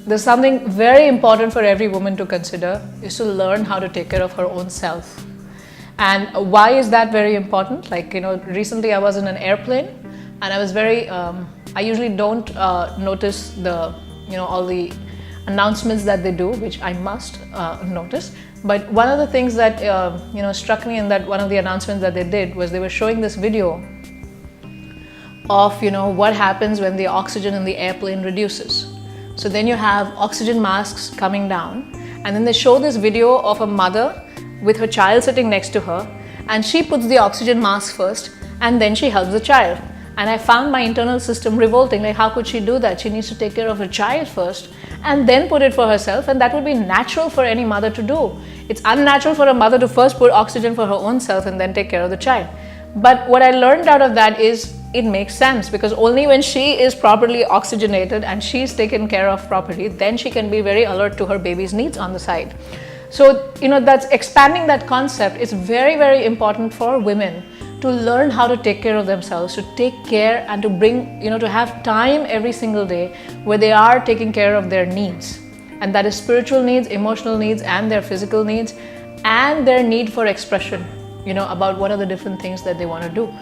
There's something very important for every woman to consider is to learn how to take care of her own self. And why is that very important? Like, recently I was in an airplane and I was I usually don't notice all the announcements that they do, which I must notice. But one of the things that, struck me in that one of the announcements that they did was they were showing this video of, what happens when the oxygen in the airplane reduces. So then you have oxygen masks coming down, and then they show this video of a mother with her child sitting next to her, and she puts the oxygen mask first and then she helps the child. And I found my internal system revolting. Like, how could she do that? She needs to take care of her child first and then put it for herself, and that would be natural for any mother to do. It's unnatural for a mother to first put oxygen for her own self and then take care of the child. But what I learned out of that is it makes sense, because only when she is properly oxygenated and she's taken care of properly, then she can be very alert to her baby's needs on the side. So, that's expanding that concept. It's very, very important for women to learn how to take care of themselves, to take care and to bring, to have time every single day where they are taking care of their needs. And that is spiritual needs, emotional needs, and their physical needs, and their need for expression, about what are the different things that they want to do.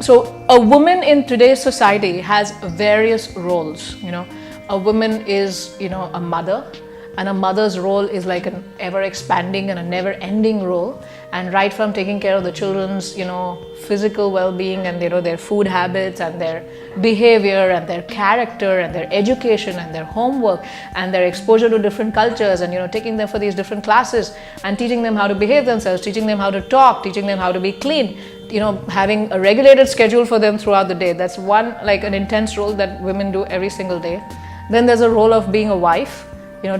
So a woman in today's society has various roles. A woman is, a mother, and a mother's role is like an ever expanding and a never ending role. And right from taking care of the children's, physical well-being and, their food habits and their behavior and their character and their education and their homework and their exposure to different cultures and, taking them for these different classes and teaching them how to behave themselves, teaching them how to talk, teaching them how to be clean, having a regulated schedule for them throughout the day. That's an intense role that women do every single day. Then there's a role of being a wife,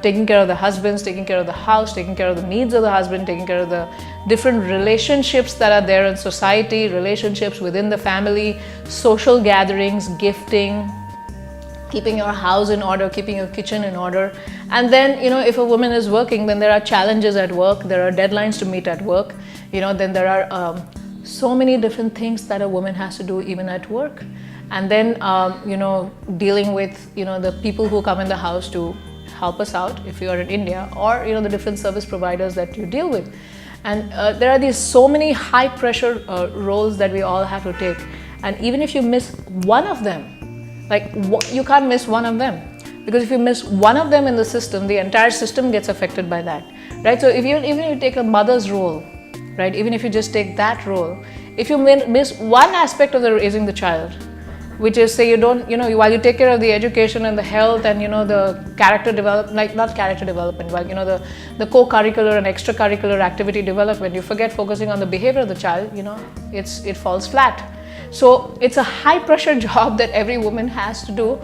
taking care of the husbands, taking care of the house, taking care of the needs of the husband, taking care of the different relationships that are there in society, relationships within the family, social gatherings, gifting, keeping your house in order, keeping your kitchen in order. And then, if a woman is working, then there are challenges at work, there are deadlines to meet at work, then there are so many different things that a woman has to do even at work. And then, dealing with, the people who come in the house to help us out if you are in India, or the different service providers that you deal with. And there are these so many high pressure roles that we all have to take, and even if you miss one of them, you can't miss one of them, because if you miss one of them in the system, the entire system gets affected by that, right? So even if you take a mother's role, right, even if you just take that role, if you miss one aspect of the raising the child, which is, say, you don't, while you take care of the education and the health and, the character development, not character development, but, the co-curricular and extracurricular activity development, you forget focusing on the behavior of the child, it falls flat. So it's a high pressure job that every woman has to do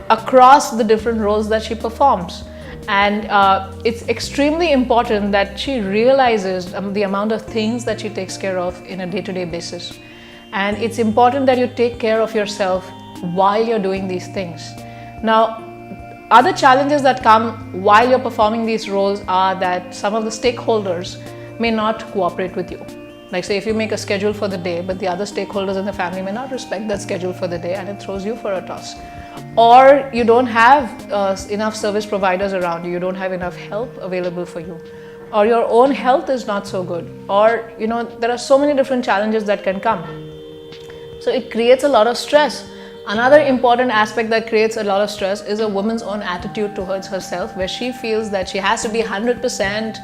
across the different roles that she performs. And it's extremely important that she realizes the amount of things that she takes care of in a day-to-day basis. And it's important that you take care of yourself while you're doing these things. Now, other challenges that come while you're performing these roles are that some of the stakeholders may not cooperate with you. Like, say, if you make a schedule for the day, but the other stakeholders in the family may not respect that schedule for the day, and it throws you for a toss. Or you don't have enough service providers around you, you don't have enough help available for you. Or your own health is not so good. Or, there are so many different challenges that can come. So it creates a lot of stress. Another important aspect that creates a lot of stress is a woman's own attitude towards herself, where she feels that she has to be 100%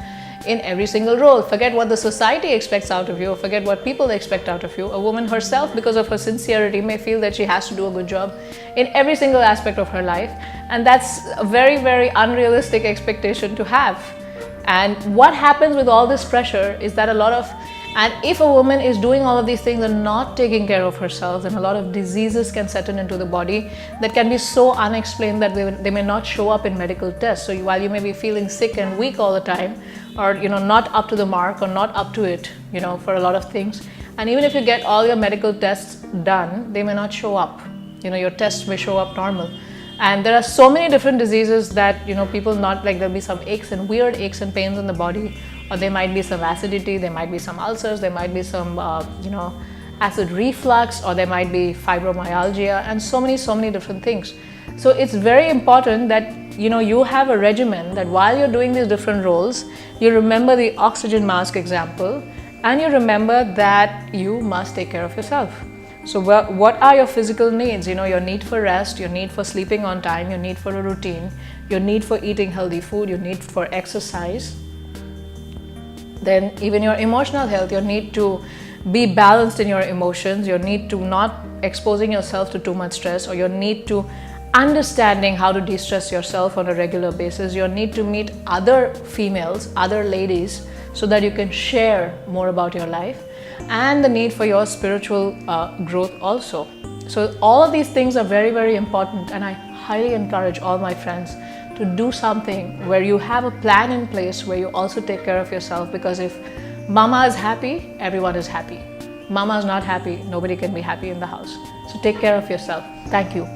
in every single role. Forget what the society expects out of you, forget what people expect out of you. A woman herself, because of her sincerity, may feel that she has to do a good job in every single aspect of her life. And that's a very, very unrealistic expectation to have. And what happens with all this pressure is that a lot of And if a woman is doing all of these things and not taking care of herself, then a lot of diseases can set in into the body that can be so unexplained that they may not show up in medical tests. So while you may be feeling sick and weak all the time, or not up to the mark or not up to it, for a lot of things, and even if you get all your medical tests done, they may not show up. Your tests may show up normal. And there are so many different diseases that people not like. There'll be some weird aches and pains in the body, or there might be some acidity, there might be some ulcers, there might be some acid reflux, or there might be fibromyalgia, and so many different things. So it's very important that you have a regimen, that while you're doing these different roles, you remember the oxygen mask example, and you remember that you must take care of yourself. So what are your physical needs? Your need for rest, your need for sleeping on time, your need for a routine, your need for eating healthy food, your need for exercise. Then even your emotional health, your need to be balanced in your emotions, your need to not exposing yourself to too much stress, or your need to understanding how to de-stress yourself on a regular basis, your need to meet other females, other ladies, so that you can share more about your life, and the need for your spiritual growth also. So all of these things are very, very important, and I highly encourage all my friends to do something where you have a plan in place, where you also take care of yourself, because if mama is happy, everyone is happy. Mama is not happy, nobody can be happy in the house. So take care of yourself. Thank you.